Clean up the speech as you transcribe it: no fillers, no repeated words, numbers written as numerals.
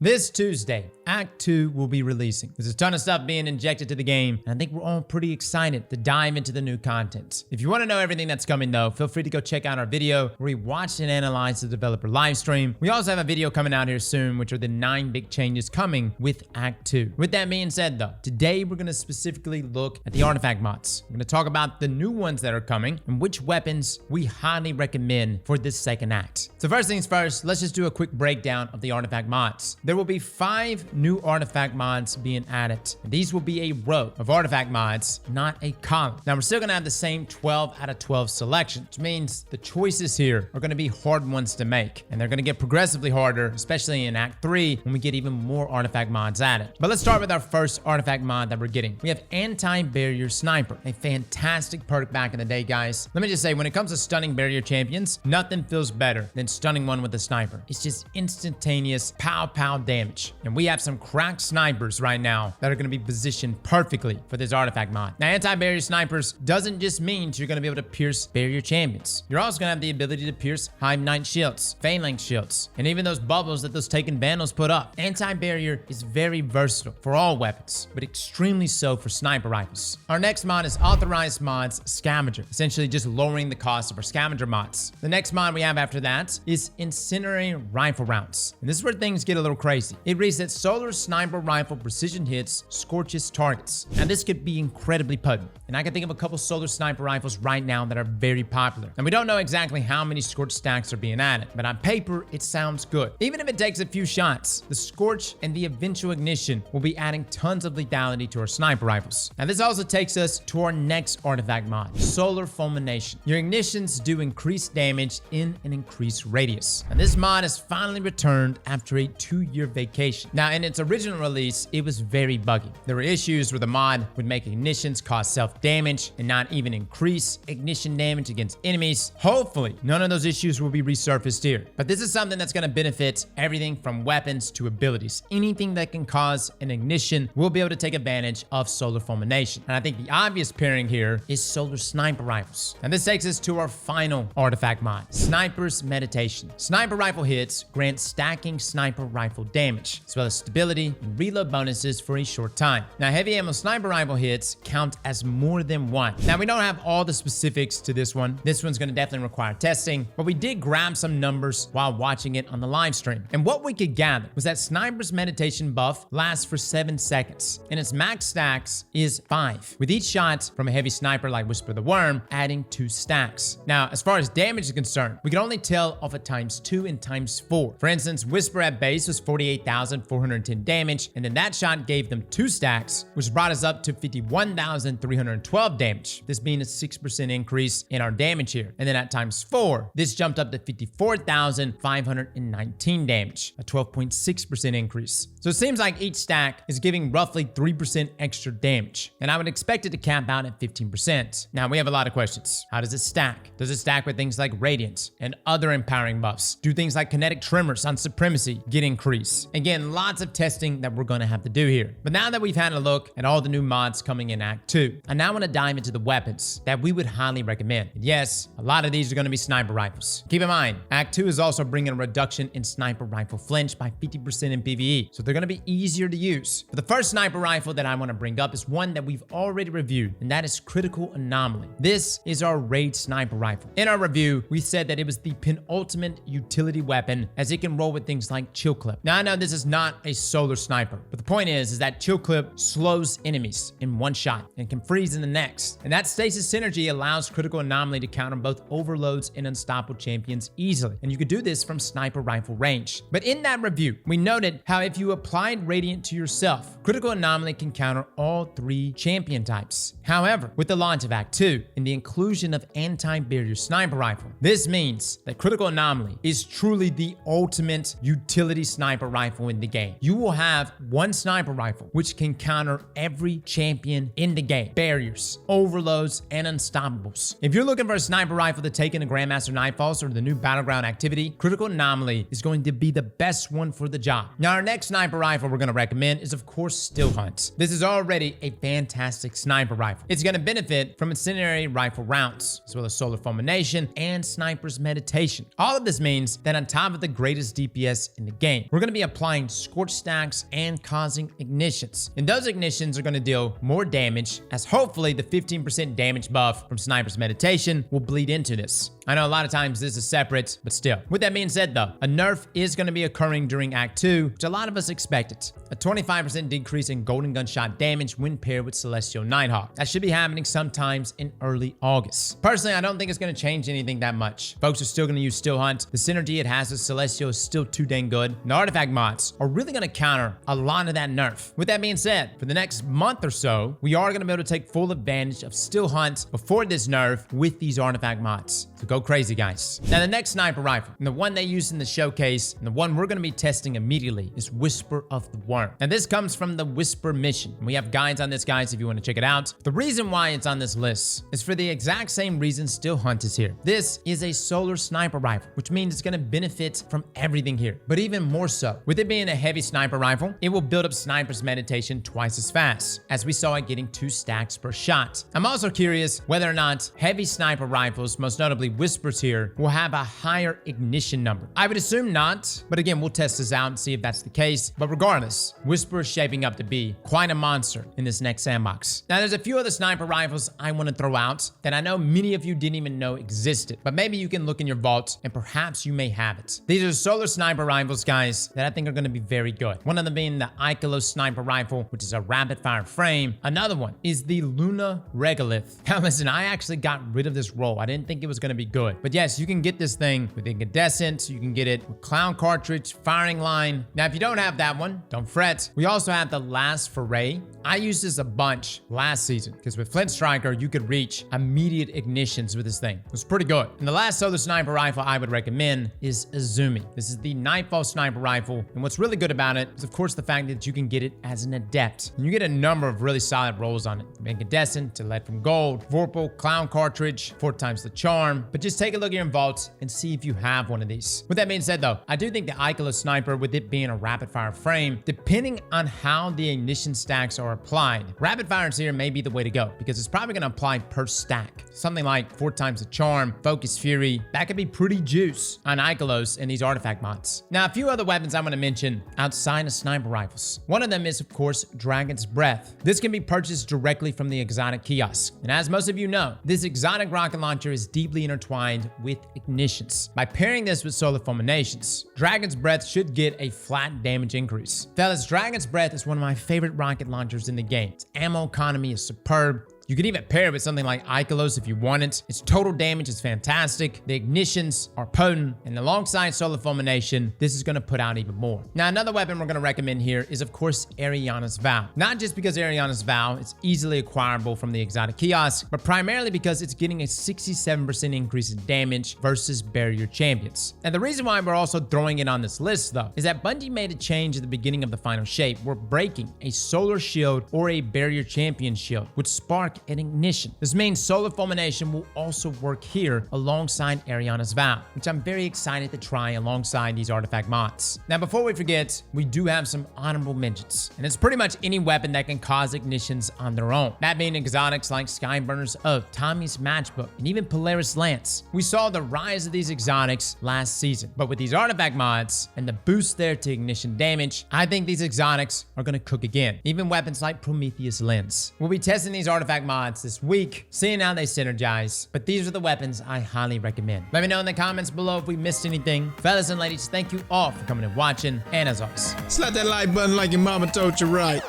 This Tuesday, Act 2 will be releasing. There's a ton of stuff being injected to the game, and I think we're all pretty excited to dive into the new content. If you want to know everything that's coming though, feel free to go check out our video where we watched and analyzed the developer live stream. We also have a video coming out here soon, which are the 9 big changes coming with Act 2. With that being said though, today we're going to specifically look at the artifact mods. We're going to talk about the new ones that are coming and which weapons we highly recommend for this second act. So first things first, let's just do a quick breakdown of the artifact mods. There will be 5 new artifact mods being added. And these will be a row of artifact mods, not a column. Now we're still going to have the same 12 out of 12 selection, which means the choices here are going to be hard ones to make. And they're going to get progressively harder, especially in Act 3 when we get even more artifact mods added. But let's start with our first artifact mod that we're getting. We have Anti-Barrier Sniper, a fantastic perk back in the day, guys. Let me just say, when it comes to stunning barrier champions, nothing feels better than stunning one with a sniper. It's just instantaneous pow damage. And we have some cracked snipers right now that are going to be positioned perfectly for this artifact mod. Now, anti-barrier snipers doesn't just mean you're going to be able to pierce barrier champions. You're also going to have the ability to pierce Hive Knight shields, Phalanx shields, and even those bubbles that those Taken Vandals put up. Anti-barrier is very versatile for all weapons, but extremely so for sniper rifles. Our next mod is Authorized Mods Scavenger, essentially just lowering the cost of our scavenger mods. The next mod we have after that is Incendiary Rifle Rounds. And this is where things get a little crazy. It resets solar sniper rifle precision hits, scorches targets. Now this could be incredibly potent. And I can think of a couple solar sniper rifles right now that are very popular. And we don't know exactly how many scorch stacks are being added, but on paper, it sounds good. Even if it takes a few shots, the scorch and the eventual ignition will be adding tons of lethality to our sniper rifles. Now this also takes us to our next artifact mod, Solar Fulmination. Your ignitions do increased damage in an increased radius. And this mod is finally returned after a 2-year vacation. Now in its original release, it was very buggy. There were issues where the mod would make ignitions cause self-damage and not even increase ignition damage against enemies. Hopefully, none of those issues will be resurfaced here. But this is something that's going to benefit everything from weapons to abilities. Anything that can cause an ignition will be able to take advantage of Solar Fulmination. And I think the obvious pairing here is Solar Sniper Rifles. And this takes us to our final artifact mod, Sniper's Meditation. Sniper rifle hits grant stacking sniper rifle damage, as well as stability and reload bonuses for a short time. Now, heavy ammo sniper rifle hits count as more than one. Now, we don't have all the specifics to this one. This one's going to definitely require testing, but we did grab some numbers while watching it on the live stream. And what we could gather was that Sniper's Meditation buff lasts for 7 seconds, and its max stacks is 5, with each shot from a heavy sniper like Whisper the Worm adding 2 stacks. Now, as far as damage is concerned, we can only tell off of ×2 and ×4. For instance, Whisper at base was 48,410 damage, and then that shot gave them 2 stacks, which brought us up to 51,312 damage, this being a 6% increase in our damage here. And then at ×4, this jumped up to 54,519 damage, a 12.6% increase. So it seems like each stack is giving roughly 3% extra damage, and I would expect it to cap out at 15%. Now, we have a lot of questions. How does it stack? Does it stack with things like Radiance and other empowering buffs? Do things like Kinetic Tremors on Supremacy get increased? Again, lots of testing that we're going to have to do here. But now that we've had a look at all the new mods coming in Act 2, I now want to dive into the weapons that we would highly recommend. And yes, a lot of these are going to be sniper rifles. Keep in mind, Act 2 is also bringing a reduction in sniper rifle flinch by 50% in PvE, so they're going to be easier to use. But the first sniper rifle that I want to bring up is one that we've already reviewed, and that is Critical Anomaly. This is our raid sniper rifle. In our review, we said that it was the penultimate utility weapon, as it can roll with things like Chill Clip. Now, I know this is not a solar sniper, but the point is that Chill Clip slows enemies in one shot and can freeze in the next. And that stasis synergy allows Critical Anomaly to counter both overloads and unstoppable champions easily. And you could do this from sniper rifle range. But in that review, we noted how if you applied Radiant to yourself, Critical Anomaly can counter all 3 champion types. However, with the launch of Act 2 and the inclusion of Anti-Barrier Sniper Rifle, this means that Critical Anomaly is truly the ultimate utility sniper rifle in the game. You will have one sniper rifle which can counter every champion in the game. Barriers, overloads, and unstoppables. If you're looking for a sniper rifle to take into Grandmaster Nightfalls or the new Battleground activity, Critical Anomaly is going to be the best one for the job. Now, our next sniper rifle we're going to recommend is, of course, Still Hunt. This is already a fantastic sniper rifle. It's going to benefit from Incendiary Rifle Rounds, as well as Solar Fulmination and Sniper's Meditation. All of this means that on top of the greatest DPS in the game, we're going to be applying Scorch smokestacks and causing ignitions. And those ignitions are going to deal more damage, as hopefully the 15% damage buff from Sniper's Meditation will bleed into this. I know a lot of times this is separate, but still. With that being said though, a nerf is going to be occurring during Act 2, which a lot of us expected. A 25% decrease in golden gunshot damage when paired with Celestial Nighthawk. That should be happening sometimes in early August. Personally, I don't think it's going to change anything that much. Folks are still going to use Still Hunt. The synergy it has with Celestial is still too dang good. And the artifact mods are really going to counter a lot of that nerf. With that being said, for the next month or so, we are going to be able to take full advantage of Still Hunt before this nerf with these artifact mods. So go crazy, guys. Now, the next sniper rifle, and the one they used in the showcase, and the one we're going to be testing immediately, is Whisper of the Worm. Now, this comes from the Whisper mission. And we have guides on this, guys, if you want to check it out. The reason why it's on this list is for the exact same reason Still Hunt is here. This is a solar sniper rifle, which means it's going to benefit from everything here, but even more so. With it being a heavy sniper rifle, it will build up Sniper's Meditation twice as fast, as we saw it getting 2 stacks per shot. I'm also curious whether or not heavy sniper rifles, most notably Whispers here, will have a higher ignition number. I would assume not, but again, we'll test this out and see if that's the case. But regardless, Whisper is shaping up to be quite a monster in this next sandbox. Now, there's a few other sniper rifles I want to throw out that I know many of you didn't even know existed, but maybe you can look in your vault and perhaps you may have it. These are solar sniper rifles, guys, that I think are going to be very good. One of them being the Ikelos sniper rifle, which is a rapid fire frame. Another one is the Luna Regolith. Now listen, I actually got rid of this roll. I didn't think it was going to be good, but yes, you can get this thing with incandescent. You can get it with clown cartridge, firing line. Now, if you don't have that one, don't fret. We also have the Last Foray. I used this a bunch last season because with Flint Striker, you could reach immediate ignitions with this thing. It was pretty good. And the last solar sniper rifle I would recommend is Izumi. This is the Nightfall sniper rifle. And what's really good about it is, of course, the fact that you can get it as an adept. And you get a number of really solid rolls on it. From incandescent to lead from gold, Vorpal, clown cartridge, 4 times the charm. But just take a look at your vault and see if you have one of these. With that being said though, I do think the Ikelos sniper, with it being a rapid fire frame, depending on how the ignition stacks are applied, rapid fires here may be the way to go because it's probably going to apply per stack. Something like 4 times the charm, focus fury, that could be pretty juice on Ikelos and these artifact mods. Now, a few other weapons I'm going to mention outside of sniper rifles. One of them is, of course, Dragon's Breath. This can be purchased directly from the exotic kiosk. And as most of you know, this exotic rocket launcher is deeply intertwined with ignitions. By pairing this with solar fulminations, Dragon's Breath should get a flat damage increase. Fellas, Dragon's Breath is one of my favorite rocket launchers in the game. Its ammo economy is superb. You could even pair it with something like Ikelos if you want it. Its total damage is fantastic. The ignitions are potent. And alongside Solar Fulmination, this is going to put out even more. Now, another weapon we're going to recommend here is, of course, Ariana's Vow. Not just because Ariana's Vow is easily acquirable from the exotic kiosk, but primarily because it's getting a 67% increase in damage versus barrier champions. And the reason why we're also throwing it on this list, though, is that Bungie made a change at the beginning of the final shape where breaking a solar shield or a barrier champion shield would spark an ignition. This means Solar Fulmination will also work here alongside Ariana's Vow, which I'm very excited to try alongside these artifact mods. Now, before we forget, we do have some honorable mentions, and it's pretty much any weapon that can cause ignitions on their own. That being exotics like Skyburners of Tommy's Matchbook, and even Polaris Lance. We saw the rise of these exotics last season, but with these artifact mods and the boost there to ignition damage, I think these exotics are going to cook again. Even weapons like Prometheus Lens. We'll be testing these artifact mods this week, seeing how they synergize, but these are the weapons I highly recommend. Let me know in the comments below if we missed anything. Fellas and ladies, thank you all for coming and watching, and as always, slap that like button like your mama told you right.